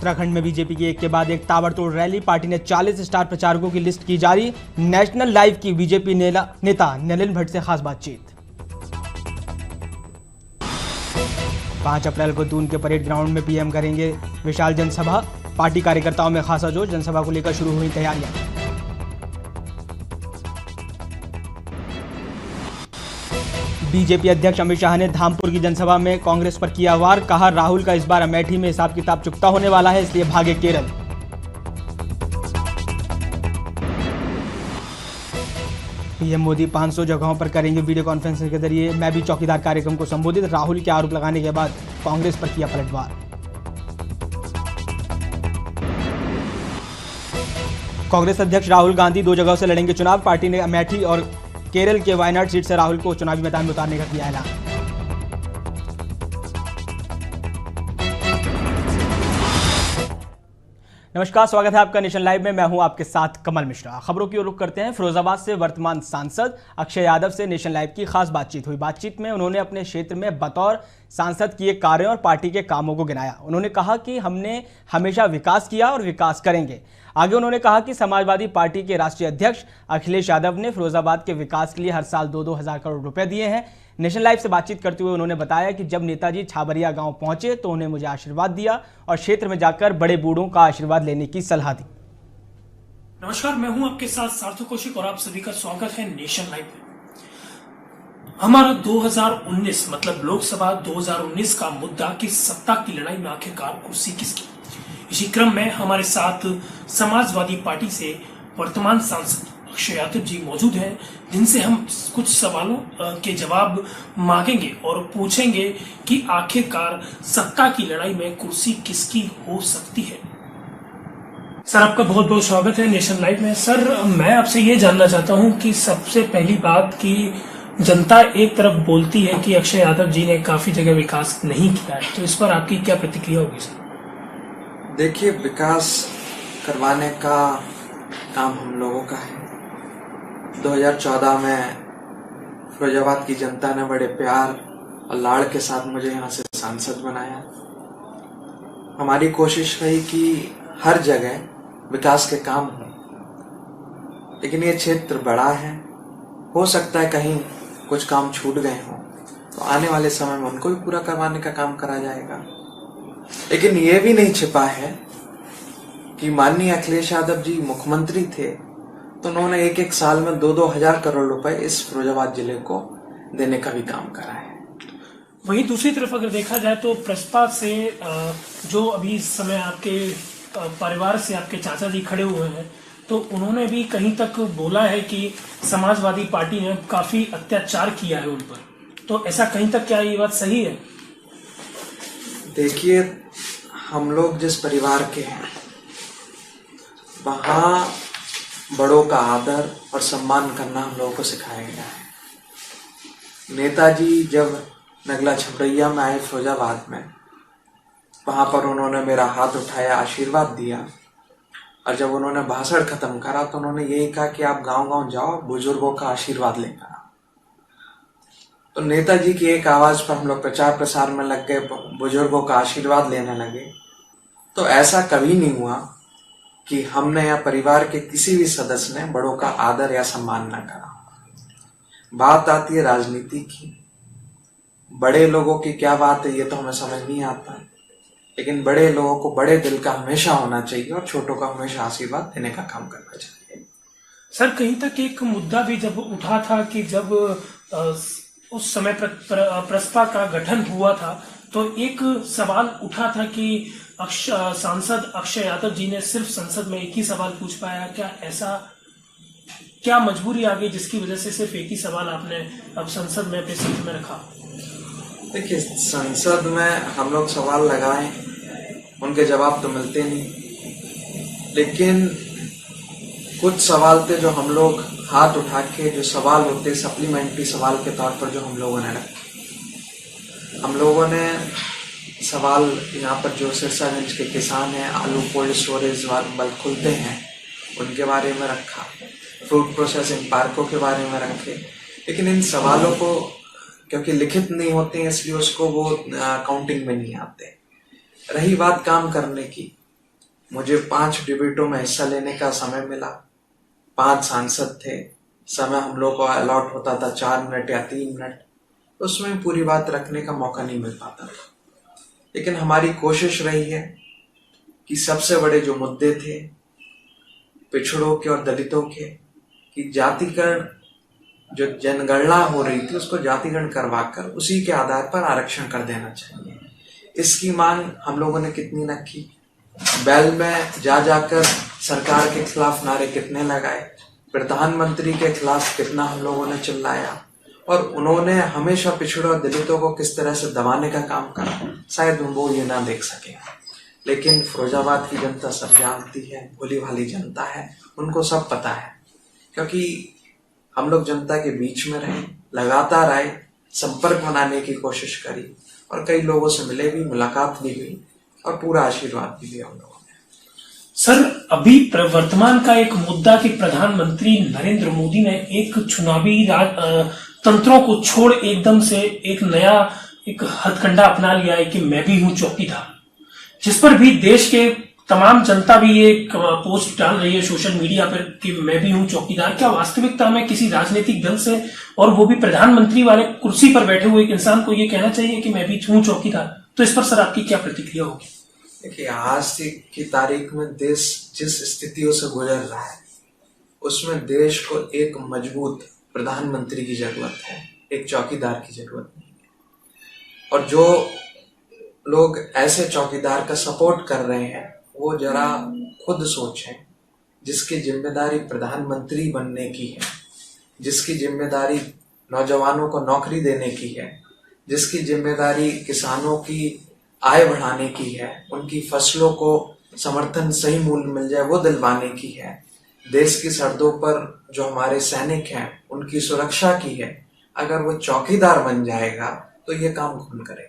उत्तराखंड में बीजेपी की एक के बाद एक ताबड़तोड़ रैली। पार्टी ने 40 स्टार प्रचारकों की लिस्ट की जारी। नेशनल लाइव की बीजेपी नेता नलिन भट्ट से खास बातचीत। 5 अप्रैल को दून के परेड ग्राउंड में पीएम करेंगे विशाल जनसभा। पार्टी कार्यकर्ताओं में खासा जोश। जनसभा को लेकर शुरू हुई तैयारियां। बीजेपी अध्यक्ष अमित शाह ने धामपुर की जनसभा में कांग्रेस पर किया वार। कहा, राहुल का इस बार अमेठी में हिसाब किताब चुकता होने वाला है, इसलिए भागे केरल। पीएम मोदी 500 जगहों पर करेंगे वीडियो कॉन्फ्रेंसिंग के जरिए मैं भी चौकीदार कार्यक्रम को संबोधित। राहुल के आरोप लगाने के बाद कांग्रेस पर किया पलटवार। कांग्रेस अध्यक्ष राहुल गांधी 2 जगहों से लड़ेंगे चुनाव। पार्टी ने अमेठी और केरल के वायनाड सीट से राहुल को चुनावी मैदान में उतारने का किया ऐलान। नमस्कार, स्वागत है आपका नेशन लाइव में। मैं हूं आपके साथ कमल मिश्रा। खबरों की ओर रुख करते हैं। फिरोजाबाद से वर्तमान सांसद अक्षय यादव से नेशन लाइव की खास बातचीत हुई। बातचीत में उन्होंने अपने क्षेत्र में बतौर सांसद किए कार्यों और पार्टी के कामों को गिनाया। उन्होंने कहा कि हमने हमेशा विकास किया और विकास करेंगे। आगे उन्होंने कहा कि समाजवादी पार्टी के राष्ट्रीय अध्यक्ष अखिलेश यादव ने फिरोजाबाद के विकास के लिए हर साल 2-2 हज़ार करोड़ रुपए दिए हैं। नेशन लाइव से बातचीत करते हुए उन्होंने बताया कि जब नेताजी छाबरिया गांव पहुंचे तो उन्हें मुझे आशीर्वाद दिया और क्षेत्र में जाकर बड़े बूढ़ों का आशीर्वाद लेने की सलाह दी। नमस्कार, मैं हूं आपके साथ सार्थक कौशिक और आप सभी का स्वागत है नेशन लाइव में। हमारा 2019 मतलब लोकसभा 2019 का मुद्दा कि सत्ता की लड़ाई में आखिरकार कुर्सी किसकी। इसी क्रम में हमारे साथ समाजवादी पार्टी से वर्तमान सांसद अक्षय यादव जी मौजूद हैं, जिनसे हम कुछ सवालों के जवाब मांगेंगे और पूछेंगे कि आखिरकार सत्ता की लड़ाई में कुर्सी किसकी हो सकती है। सर, आपका बहुत बहुत स्वागत है नेशन लाइव में। सर, मैं आपसे ये जानना चाहता हूं कि सबसे पहली बात कि जनता एक तरफ बोलती है कि अक्षय यादव जी ने काफी जगह विकास नहीं किया है, तो इस पर आपकी क्या प्रतिक्रिया होगी सर? देखिए, विकास करवाने का काम हम लोगों का है। 2014 में फिरोजाबाद की जनता ने बड़े प्यार और लाड़ के साथ मुझे यहाँ से सांसद बनाया। हमारी कोशिश रही कि हर जगह विकास के काम हो, लेकिन ये क्षेत्र बड़ा है, हो सकता है कहीं कुछ काम छूट गए हों, तो आने वाले समय में उनको भी पूरा करवाने का काम करा जाएगा। लेकिन ये भी नहीं छिपा है कि माननीय अखिलेश यादव जी मुख्यमंत्री थे तो उन्होंने एक साल में 2-2 हज़ार करोड़ रुपए इस फिरोजाबाद जिले को देने का भी काम करा है। वहीं दूसरी तरफ अगर देखा जाए तो प्रसपा से जो अभी इस समय आपके परिवार से आपके चाचा जी खड़े हुए हैं, तो उन्होंने भी कहीं तक बोला है कि समाजवादी पार्टी ने काफी अत्याचार किया है उन पर, तो ऐसा कहीं तक क्या ये बात सही है? देखिए, हम लोग जिस परिवार के हैं वहाँ बड़ों का आदर और सम्मान करना हम लोगों को सिखाया गया है। नेताजी जब नगला छपरैया में आए फिरोजाबाद में, वहां पर उन्होंने मेरा हाथ उठाया, आशीर्वाद दिया, और जब उन्होंने भाषण खत्म करा तो उन्होंने यही कहा कि आप गांव-गांव जाओ, बुजुर्गों का आशीर्वाद लेकर आओ। तो नेताजी की एक आवाज पर हम लोग प्रचार प्रसार में लग गए, बुजुर्गों का आशीर्वाद लेने लगे। तो ऐसा कभी नहीं हुआ कि हमने या परिवार के किसी भी सदस्य ने बड़ों का आदर या सम्मान न करा। बात आती है राजनीति की, बड़े लोगों की क्या बात है ये तो हमें समझ नहीं आता, लेकिन बड़े लोगों को बड़े दिल का हमेशा होना चाहिए और छोटों का हमेशा आशीर्वाद देने का काम करना चाहिए। सर, कहीं तक एक मुद्दा भी जब उठा था कि जब उस समय प्रसपा का गठन हुआ था तो एक सवाल उठा था कि सांसद अक्षय यादव जी ने सिर्फ संसद में एक ही सवाल पूछ पाया। क्या ऐसा क्या मजबूरी आ गई जिसकी वजह से सिर्फ एक ही सवाल आपने अब संसद में अपने सीट में रखा? देखिए, संसद में हम लोग सवाल लगाएं, उनके जवाब तो मिलते नहीं, लेकिन कुछ सवाल थे जो हम लोग हाथ उठा के जो सवाल होते सप्लीमेंट्री सवाल के तौर पर जो हम लोगों ने रखे। हम लोगों ने सवाल यहाँ पर जो सिरसागंज के किसान हैं, आलू कोल्ड स्टोरेज वाले खुलते हैं, उनके बारे में रखा, फूड प्रोसेसिंग पार्कों के बारे में रखे। लेकिन इन सवालों को क्योंकि लिखित नहीं होते हैं इसलिए उसको वो काउंटिंग में नहीं आते। रही बात काम करने की, मुझे 5 डिबेटों में हिस्सा लेने का समय मिला। 5 सांसद थे, समय हम लोग को अलॉट होता था 4 मिनट या 3 मिनट, उसमें पूरी बात रखने का मौका नहीं मिल पाता था। लेकिन हमारी कोशिश रही है कि सबसे बड़े जो मुद्दे थे पिछड़ों के और दलितों के, कि जातिकरण जो जनगणना हो रही थी उसको जातिकरण करवाकर उसी के आधार पर आरक्षण कर देना चाहिए। इसकी मांग हम लोगों ने कितनी रखी, बैल में जाकर सरकार के खिलाफ नारे कितने लगाए, प्रधानमंत्री के खिलाफ कितना हम लोगों ने चिल्लाया, और उन्होंने हमेशा पिछड़ों और दलितों को किस तरह से दबाने का काम करा। शायद वो ये ना देख सके, लेकिन फिरोजाबाद की जनता सब जानती है, भोली भाली जनता है, उनको सब पता है, क्योंकि हम लोग जनता के बीच में रहे, लगातार आए, संपर्क बनाने की कोशिश करी और कई लोगों से मिले भी, मुलाकात भी हुई और पूरा आशीर्वाद भी दिया हम लोगों ने। सर, अभी वर्तमान का एक मुद्दा कि प्रधानमंत्री नरेंद्र मोदी ने एक चुनावी तंत्रों को छोड़ एकदम से एक नया एक हथकंडा अपना लिया है कि मैं भी हूं चौकीदार, जिस पर भी देश के तमाम जनता भी ये पोस्ट डाल रही है सोशल मीडिया पर कि मैं भी हूं चौकीदार। क्या वास्तविकता में किसी राजनीतिक दल से, और वो भी प्रधानमंत्री वाले कुर्सी पर बैठे हुए एक इंसान को ये कहना चाहिए कि मैं भी हूं चौकीदार? तो इस पर सर आपकी क्या प्रतिक्रिया होगी? देखिए, आज की तारीख में देश जिस स्थितियों से गुजर रहा है उसमें देश को एक मजबूत प्रधानमंत्री की जरूरत है, एक चौकीदार की जरूरत नहीं है। और जो लोग ऐसे चौकीदार का सपोर्ट कर रहे हैं वो जरा खुद सोचें, जिसकी जिम्मेदारी प्रधानमंत्री बनने की है, जिसकी जिम्मेदारी नौजवानों को नौकरी देने की है, जिसकी जिम्मेदारी किसानों की आय बढ़ाने की है, उनकी फसलों को समर्थन सही मूल्य मिल जाए वो दिलवाने की है, देश की सरहदों पर जो हमारे सैनिक हैं उनकी सुरक्षा की है, अगर वो चौकीदार बन जाएगा तो ये काम कौन करेगा?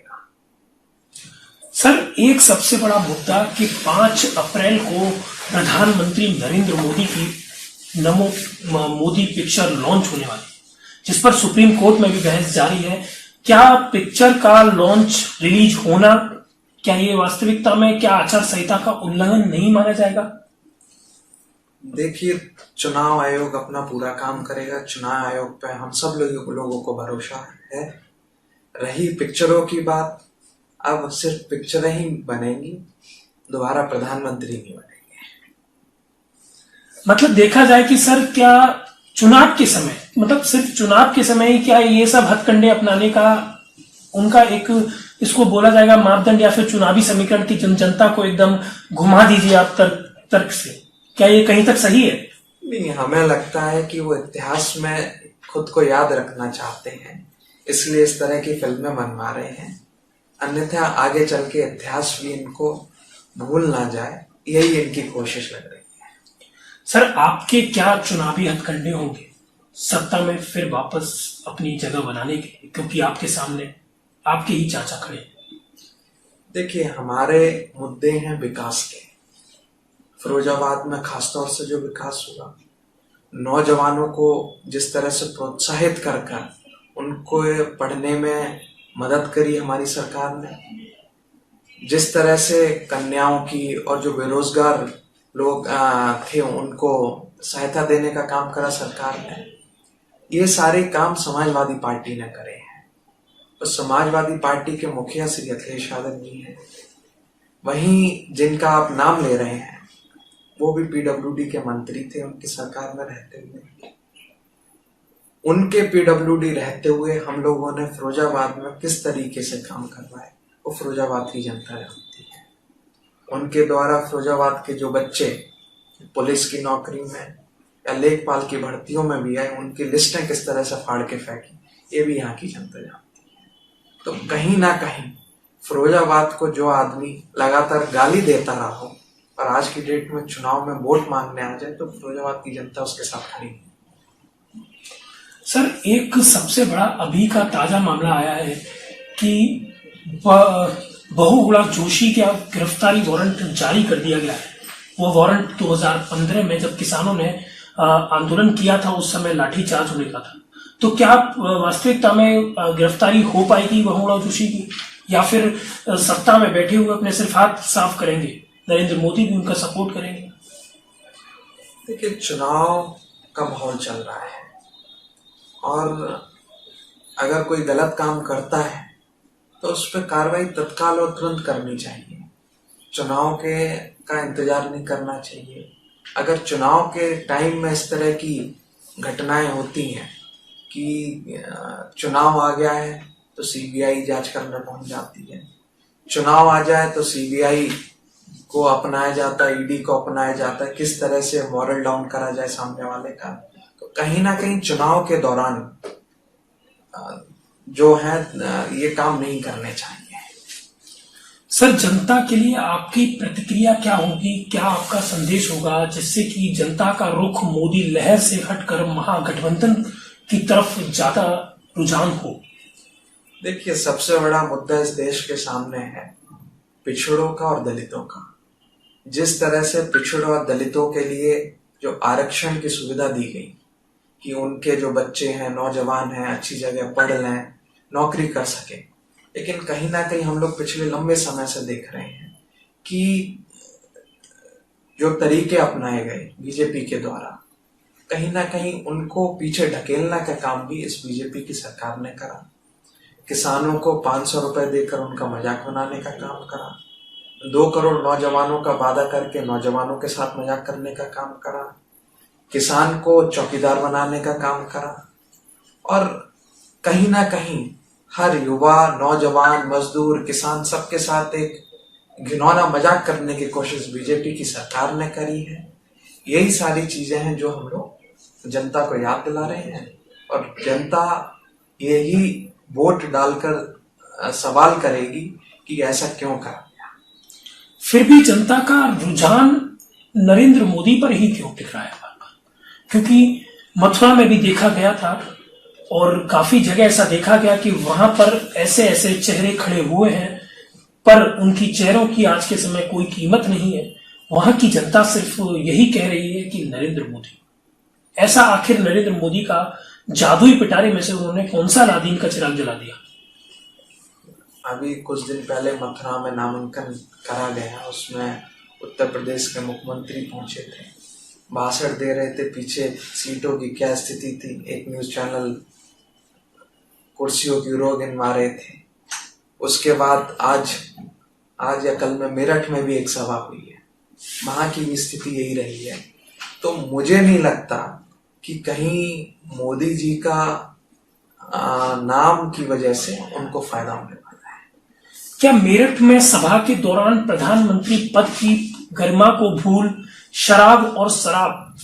सर, एक सबसे बड़ा मुद्दा कि 5 अप्रैल को प्रधानमंत्री नरेंद्र मोदी की नमो मोदी पिक्चर लॉन्च होने वाली, जिस पर सुप्रीम कोर्ट में भी बहस जारी है। क्या पिक्चर का लॉन्च रिलीज होना, क्या ये वास्तविकता में क्या आचार संहिता का उल्लंघन नहीं माना जाएगा? देखिए, चुनाव आयोग अपना पूरा काम करेगा, चुनाव आयोग पे हम सब लोगों को भरोसा है। रही पिक्चरों की बात, अब सिर्फ पिक्चरें ही बनेंगी, दोबारा प्रधानमंत्री नहीं बनेंगे। मतलब देखा जाए कि सर क्या चुनाव के समय, मतलब सिर्फ चुनाव के समय ही क्या ये सब हथकंडे अपनाने का उनका एक इसको बोला जाएगा मापदंड, या फिर चुनावी समीकरण की जनता को एकदम घुमा दीजिए आप तर्क से, क्या ये कहीं तक सही है? नहीं, हमें लगता है कि वो इतिहास में खुद को याद रखना चाहते हैं, इसलिए इस तरह की फिल्में बनवा रहे हैं। अन्यथा आगे चल के इतिहास भी इनको भूल ना जाए, यही इनकी कोशिश लग रही है। सर, आपके क्या चुनावी हथकंडे होंगे सत्ता में फिर वापस अपनी जगह बनाने के लिए, क्योंकि आपके सामने आपके ही चाचा खड़े हैं? देखिए, हमारे मुद्दे हैं विकास के। फिरोजाबाद में खासतौर से जो विकास हुआ, नौजवानों को जिस तरह से प्रोत्साहित कर उनको पढ़ने में मदद करी हमारी सरकार ने, जिस तरह से कन्याओं की और जो बेरोजगार लोग थे उनको सहायता देने का काम करा सरकार ने, ये सारे काम समाजवादी पार्टी ने करे हैं। तो समाजवादी पार्टी के मुखिया श्री अखिलेश यादव जी हैं, वहीं जिनका आप नाम ले रहे हैं वो भी पीडब्ल्यूडी के मंत्री थे उनकी सरकार में रहते हुए। उनके पीडब्ल्यूडी रहते हुए हम लोगों ने फिरोजाबाद में किस तरीके से काम करवाए वो फिरोजाबाद की जनता जानती है। उनके द्वारा फिरोजाबाद के जो बच्चे पुलिस की नौकरी में या लेखपाल की भर्तियों में भी आए, उनकी लिस्टें किस तरह से फाड़ के फेंकी, ये भी यहाँ की जनता जानती है। तो कहीं ना कहीं फिरोजाबाद को जो आदमी लगातार गाली देता रहा हो और आज की डेट में चुनाव में वोट मांगने आ जाए तो फिरोजाबाद की जनता उसके साथ खड़ी है। सर, एक सबसे बड़ा अभी का ताजा मामला आया है कि बहु गुणा जोशी का गिरफ्तारी वारंट जारी कर दिया गया है। वो वारंट 2015 में जब किसानों ने आंदोलन किया था उस समय लाठीचार्ज होने का था। तो क्या वास्तविकता में गिरफ्तारी हो पाएगी बहु गुणा जोशी की, या फिर सत्ता में बैठे हुए अपने सिर्फ हाथ साफ करेंगे? नरेंद्र मोदी भी उनका सपोर्ट करेंगे? देखिए, चुनाव का माहौल चल रहा है और अगर कोई गलत काम करता है तो उस पर कार्रवाई तत्काल और तुरंत करनी चाहिए। चुनाव का इंतजार नहीं करना चाहिए। अगर चुनाव के टाइम में इस तरह की घटनाएं होती हैं कि चुनाव आ गया है तो सीबीआई जांच करने पहुंच जाती है, चुनाव आ जाए तो सीबीआई को अपनाया जाता है, ईडी को अपनाया जाता है, किस तरह से मॉरल डाउन करा जाए सामने वाले का। तो कहीं ना कहीं चुनाव के दौरान जो है ये काम नहीं करने चाहिए। सर, जनता के लिए आपकी प्रतिक्रिया क्या होगी, क्या आपका संदेश होगा जिससे कि जनता का रुख मोदी लहर से हटकर महागठबंधन की तरफ ज्यादा रुझान हो? देखिए, सबसे बड़ा मुद्दा इस देश के सामने है पिछड़ों का और दलितों का। जिस तरह से पिछड़ों और दलितों के लिए जो आरक्षण की सुविधा दी गई कि उनके जो बच्चे हैं, नौजवान हैं, अच्छी जगह पढ़ लें, नौकरी कर सके, लेकिन कहीं ना कहीं हम लोग पिछले लंबे समय से देख रहे हैं कि जो तरीके अपनाए गए बीजेपी के द्वारा, कहीं ना कहीं उनको पीछे ढकेलने का काम भी इस बीजेपी की सरकार ने करा। किसानों को 500 रुपए देकर उनका मजाक बनाने का काम करा, 2 करोड़ नौजवानों का वादा करके नौजवानों के साथ मजाक करने का काम करा, किसान को चौकीदार बनाने का काम करा और कहीं ना कहीं हर युवा, नौजवान, मजदूर, किसान सबके साथ एक घिनौना मजाक करने की कोशिश बीजेपी की सरकार ने करी है। यही सारी चीजें हैं जो हम लोग जनता को याद दिला रहे हैं और जनता यही वोट डालकर सवाल करेगी कि ऐसा क्यों करा गया। फिर भी जनता का रुझान नरेंद्र मोदी पर ही क्यों टिक रहा है? क्योंकि मथुरा में भी देखा गया था और काफी जगह ऐसा देखा गया कि वहां पर ऐसे ऐसे चेहरे खड़े हुए हैं पर उनकी चेहरों की आज के समय कोई कीमत नहीं है। वहां की जनता सिर्फ यही कह रही है कि नरेंद्र मोदी। ऐसा आखिर नरेंद्र मोदी का जादुई पिटारे में से उन्होंने कौन सा अलादीन का चिराग जला दिया? अभी कुछ दिन पहले मथुरा में नामांकन करा गया, उसमें उत्तर प्रदेश के मुख्यमंत्री पहुंचे थे, भाषण दे रहे थे, पीछे सीटों की क्या स्थिति थी, एक न्यूज चैनल कुर्सियों की रो गिनवा रहे थे। उसके बाद आज या कल में मेरठ में भी एक सभा हुई है, वहां की भी स्थिति यही रही है। तो मुझे नहीं लगता कि कहीं मोदी जी का नाम की वजह से उनको फायदा होने वाला है। क्या मेरठ में सभा के दौरान प्रधानमंत्री पद की गरिमा को भूल शराब और शराब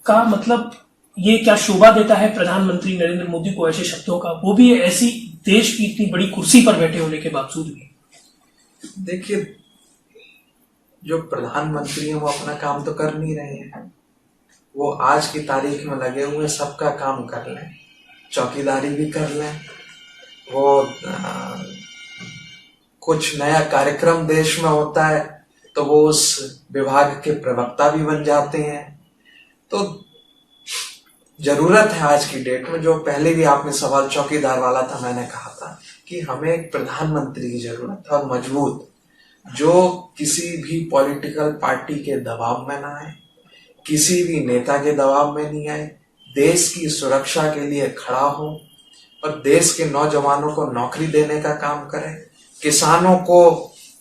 का मतलब ये क्या शोभा देता है प्रधानमंत्री नरेंद्र मोदी को ऐसे शब्दों का, वो भी ऐसी देश की इतनी बड़ी कुर्सी पर बैठे होने के बावजूद भी? देखिए, जो प्रधानमंत्री हैं वो अपना काम तो कर नहीं रहे हैं, वो आज की तारीख में लगे हुए सबका काम कर लें, चौकीदारी भी कर लें, वो कुछ नया कार्यक्रम देश में होता है तो वो उस विभाग के प्रवक्ता भी बन जाते हैं। तो जरूरत है आज की डेट में, जो पहले भी आपने सवाल चौकीदार वाला था, मैंने कहा था कि हमें एक प्रधानमंत्री की जरूरत है और मजबूत, जो किसी भी पॉलिटिकल पार्टी के दबाव में ना आए, किसी भी नेता के दबाव में नहीं आए, देश की सुरक्षा के लिए खड़ा हो और देश के नौजवानों को नौकरी देने का काम करे, किसानों को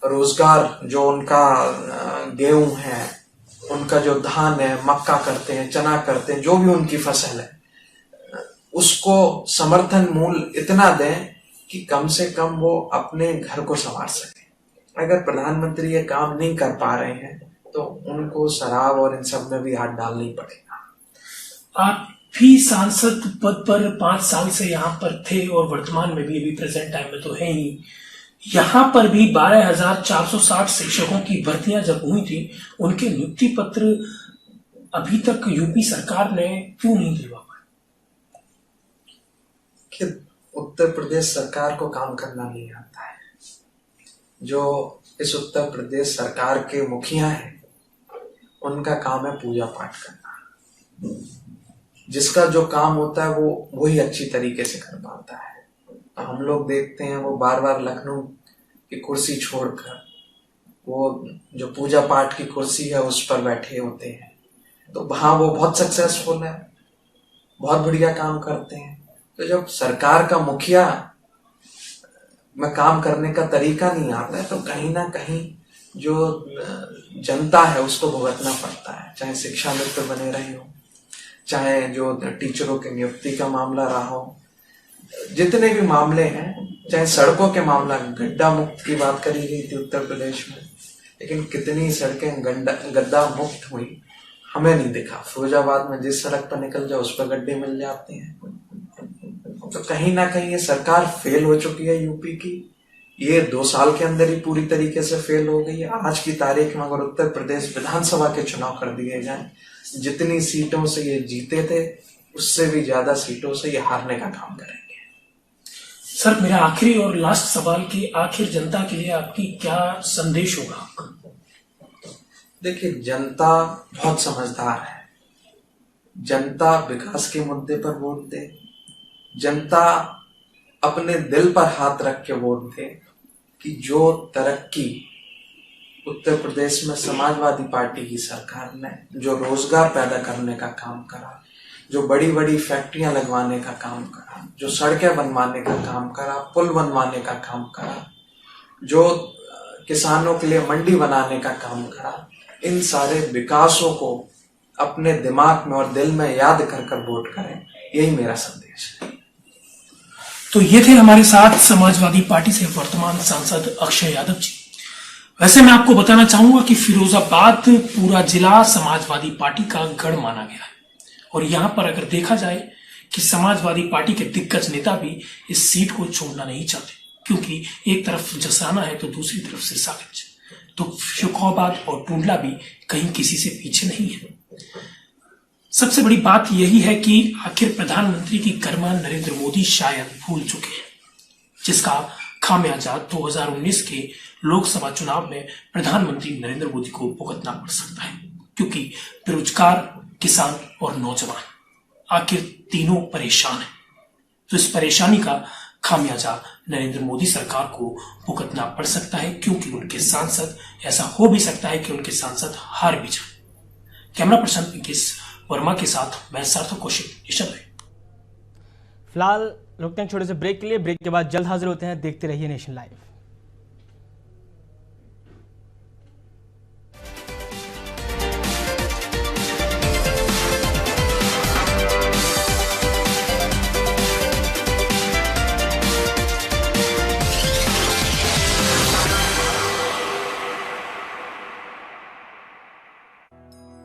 रोजगार, जो उनका गेहूं है, उनका जो धान है, मक्का करते हैं, चना करते हैं, जो भी उनकी फसल है, उसको समर्थन मूल्य इतना दें कि कम से कम वो अपने घर को संवार सके। अगर प्रधानमंत्री ये काम नहीं कर पा रहे हैं तो उनको शराब और इन सब में भी हाथ डालना ही पड़ेगा। आप भी सांसद पद पर 5 साल से यहाँ पर थे और वर्तमान में भी, अभी प्रेजेंट टाइम में तो है ही। यहाँ पर भी 12,460 शिक्षकों की भर्तियां जब हुई थी, उनके नियुक्ति पत्र अभी तक यूपी सरकार ने क्यों नहीं दिलवा पाई? कि उत्तर प्रदेश सरकार को काम करना नहीं आता है। जो इस उत्तर प्रदेश सरकार के मुखिया हैं, उनका काम है पूजा पाठ करना। जिसका जो काम होता है वो वही अच्छी तरीके से कर पाता है। हम लोग देखते हैं वो बार बार लखनऊ की कुर्सी छोड़कर वो जो पूजा पाठ की कुर्सी है उस पर बैठे होते हैं, तो वहां वो बहुत सक्सेसफुल है, बहुत बढ़िया काम करते हैं। तो जब सरकार का मुखिया में काम करने का तरीका नहीं आता है, तो कहीं ना कहीं जो जनता है उसको भुगतना पड़ता है। चाहे शिक्षा मित्र बने रहे हो, चाहे जो टीचरों की नियुक्ति का मामला रहा हो, जितने भी मामले हैं, चाहे सड़कों के मामला, गड्ढा मुक्त की बात करी गई थी उत्तर प्रदेश में, लेकिन कितनी सड़कें गड्ढा मुक्त हुई हमें नहीं दिखा। फिरोजाबाद में जिस सड़क पर निकल जाओ उस पर गड्ढे मिल जाते हैं। तो कहीं ना कहीं ये सरकार फेल हो चुकी है यूपी की। ये 2 साल के अंदर ही पूरी तरीके से फेल हो गई है। आज की तारीख में अगर उत्तर प्रदेश विधानसभा के चुनाव कर दिए जाए, जितनी सीटों से ये जीते थे उससे भी ज्यादा सीटों से ये हारने का काम करेंगे। सर, मेरा आखिरी और लास्ट सवाल कि आखिर जनता के लिए आपकी क्या संदेश होगा? देखिए, जनता बहुत समझदार है। जनता विकास के मुद्दे पर वोट दे, जनता अपने दिल पर हाथ रख के वोट दे कि जो तरक्की उत्तर प्रदेश में समाजवादी पार्टी की सरकार ने जो रोजगार पैदा करने का काम करा, जो बड़ी बड़ी फैक्ट्रियां लगवाने का काम करा, जो सड़कें बनवाने का काम करा, पुल बनवाने का काम करा, जो किसानों के लिए मंडी बनाने का काम करा, इन सारे विकासों को अपने दिमाग में और दिल में याद कर कर वोट करें, यही मेरा संदेश है। तो ये थे हमारे साथ समाजवादी पार्टी से वर्तमान सांसद अक्षय यादव जी। वैसे मैं आपको बताना चाहूंगा कि फिरोजाबाद पूरा जिला समाजवादी पार्टी का गढ़ माना गया है, और यहां पर अगर देखा जाए कि समाजवादी पार्टी के दिग्गज नेता भी इस सीट को छोड़ना नहीं चाहते, क्योंकि एक तरफ जसराना है तो दूसरी तरफ सिरसागंज, तो फिरोजाबाद और टुंडला भी कहीं किसी से पीछे नहीं है। सबसे बड़ी बात यही है कि आखिर प्रधानमंत्री की गरिमा नरेंद्र मोदी शायद भूल चुके हैं, जिसका खामियाजा 2019 के लोकसभा चुनाव में प्रधानमंत्री नरेंद्र मोदी को भुगतना पड़ सकता है, क्योंकि बेरोजगार, किसान और नौजवान आखिर तीनों परेशान हैं। तो इस परेशानी का खामियाजा नरेंद्र मोदी सरकार को भुगतना पड़ सकता है, क्योंकि उनके सांसद, ऐसा हो भी सकता है कि उनके सांसद हार भी जाए। कैमरा पर्सन पिंकेश वर्मा के साथ मैं सार्थक कौशिक, नेशन लाइव। फिलहाल रुकते हैं छोटे से ब्रेक के लिए। ब्रेक के बाद जल्द हाजिर होते हैं। देखते रहिए नेशन लाइव।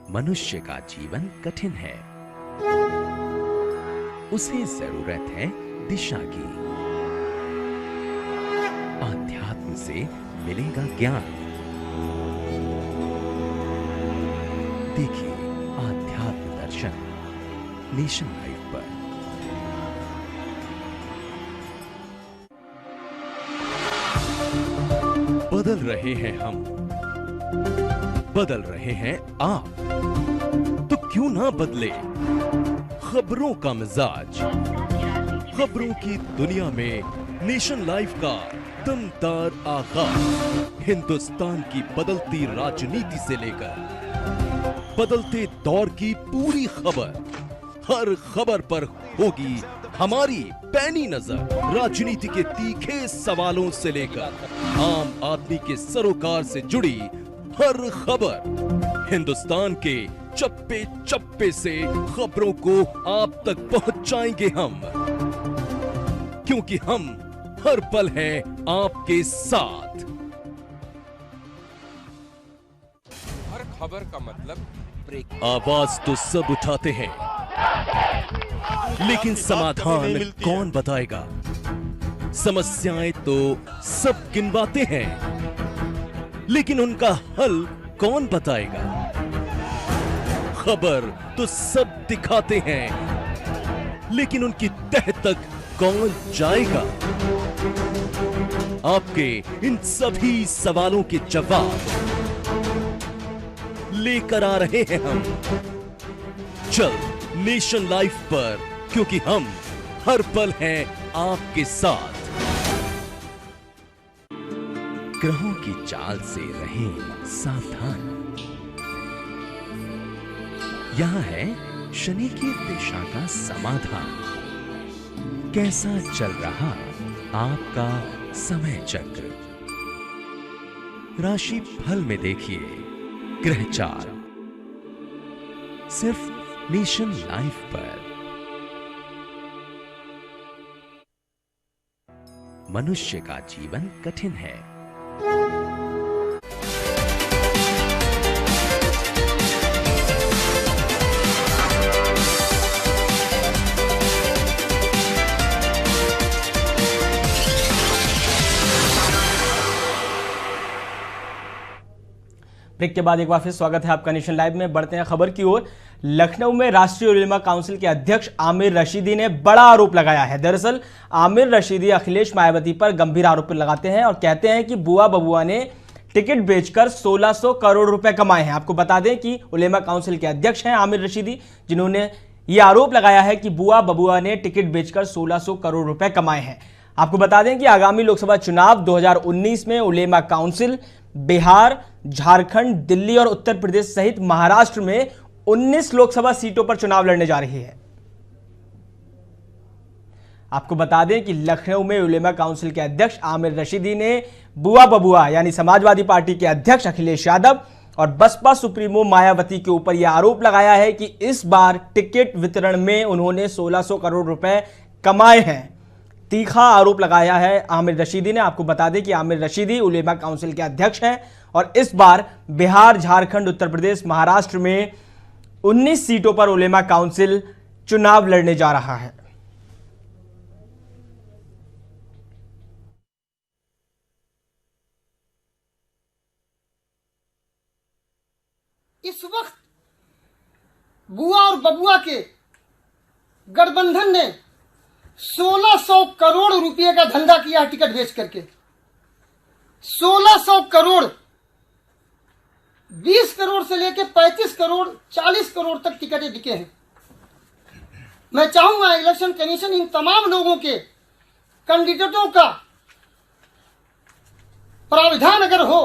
मनुष्य का जीवन कठिन है, उसे जरूरत है दिशा की। आध्यात्म से मिलेगा ज्ञान। देखिए आध्यात्म दर्शन नेशन लाइव पर। बदल रहे हैं हम, बदल रहे हैं आप, तो क्यों ना बदले खबरों का मिजाज। खबरों की दुनिया में नेशन लाइव का दमदार आगाज। हिंदुस्तान की बदलती राजनीति से लेकर बदलते दौर की पूरी खबर, हर खबर पर होगी हमारी पैनी नजर। राजनीति के तीखे सवालों से लेकर आम आदमी के सरोकार से जुड़ी हर खबर, हिंदुस्तान के चप्पे चप्पे से खबरों को आप तक पहुंचाएंगे हम, क्योंकि हम हर पल हैं आपके साथ। हर खबर का मतलब ब्रेक। आवाज तो सब उठाते हैं, लेकिन समाधान कौन बताएगा? समस्याएं तो सब गिनवाते हैं, लेकिन उनका हल कौन बताएगा? खबर तो सब दिखाते हैं, लेकिन उनकी तह तक कौन जाएगा? आपके इन सभी सवालों के जवाब लेकर आ रहे हैं हम जल्द नेशन लाइव पर, क्योंकि हम हर पल हैं आपके साथ। ग्रहों की चाल से रहें सावधान। यहां है शनि की दिशा का समाधान। कैसा चल रहा आपका समय चक्र? राशि फल में देखिए ग्रहचार, सिर्फ नेशन लाइफ पर। मनुष्य का जीवन कठिन है। ब्रेक के बाद एक बार फिर स्वागत है आपका नेशन लाइव में। बढ़ते हैं खबर की ओर। लखनऊ में राष्ट्रीय उलेमा काउंसिल के अध्यक्ष आमिर रशीदी ने बड़ा आरोप लगाया है। दरअसल आमिर रशीदी अखिलेश मायावती पर गंभीर आरोप लगाते हैं और कहते हैं कि बुआ बबुआ ने टिकट बेचकर 1600 करोड़ रुपए कमाए हैं। आपको बता दें कि उलेमा काउंसिल के अध्यक्ष हैं आमिर रशीदी, जिन्होंने ये आरोप लगाया है कि बुआ बबुआ ने टिकट बेचकर 1600 करोड़ रुपए कमाए हैं। आपको बता दें कि आगामी लोकसभा चुनाव 2019 में उलेमा काउंसिल बिहार, झारखंड, दिल्ली और उत्तर प्रदेश सहित महाराष्ट्र में 19 लोकसभा सीटों पर चुनाव लड़ने जा रही है। आपको बता दें कि लखनऊ में उलेमा काउंसिल के अध्यक्ष आमिर रशीदी ने बुआ बबुआ यानी समाजवादी पार्टी के अध्यक्ष अखिलेश यादव और बसपा सुप्रीमो मायावती के ऊपर यह आरोप लगाया है कि इस बार टिकट वितरण में उन्होंने 1600 करोड़ रुपए कमाए हैं। तीखा आरोप लगाया है आमिर रशीदी ने। आपको बता दें कि आमिर रशीदी उलेमा काउंसिल के अध्यक्ष हैं और इस बार बिहार, झारखंड, उत्तर प्रदेश, महाराष्ट्र में 19 सीटों पर उलेमा काउंसिल चुनाव लड़ने जा रहा है। इस वक्त बुआ और बबुआ के गठबंधन ने 1600 करोड़ रुपए का धंधा किया टिकट बेच करके। 1600 करोड़, 20 करोड़ से लेकर 35 करोड़, 40 करोड़ तक टिकटें बिके हैं। मैं चाहूंगा इलेक्शन कमीशन इन तमाम लोगों के कैंडिडेटों का प्रावधान अगर हो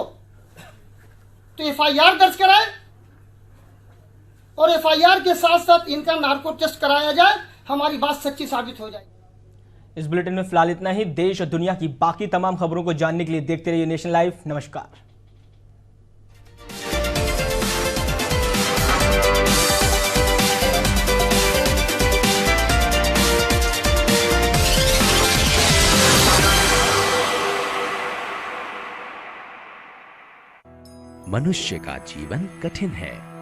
तो एफआईआर दर्ज कराए और एफआईआर के साथ साथ इनका नार्को टेस्ट कराया जाए, हमारी बात सच्ची साबित हो जाए। इस बुलेटिन में फिलहाल इतना ही। देश और दुनिया की बाकी तमाम खबरों को जानने के लिए देखते रहिए नेशन लाइव। नमस्कार। मनुष्य का जीवन कठिन है।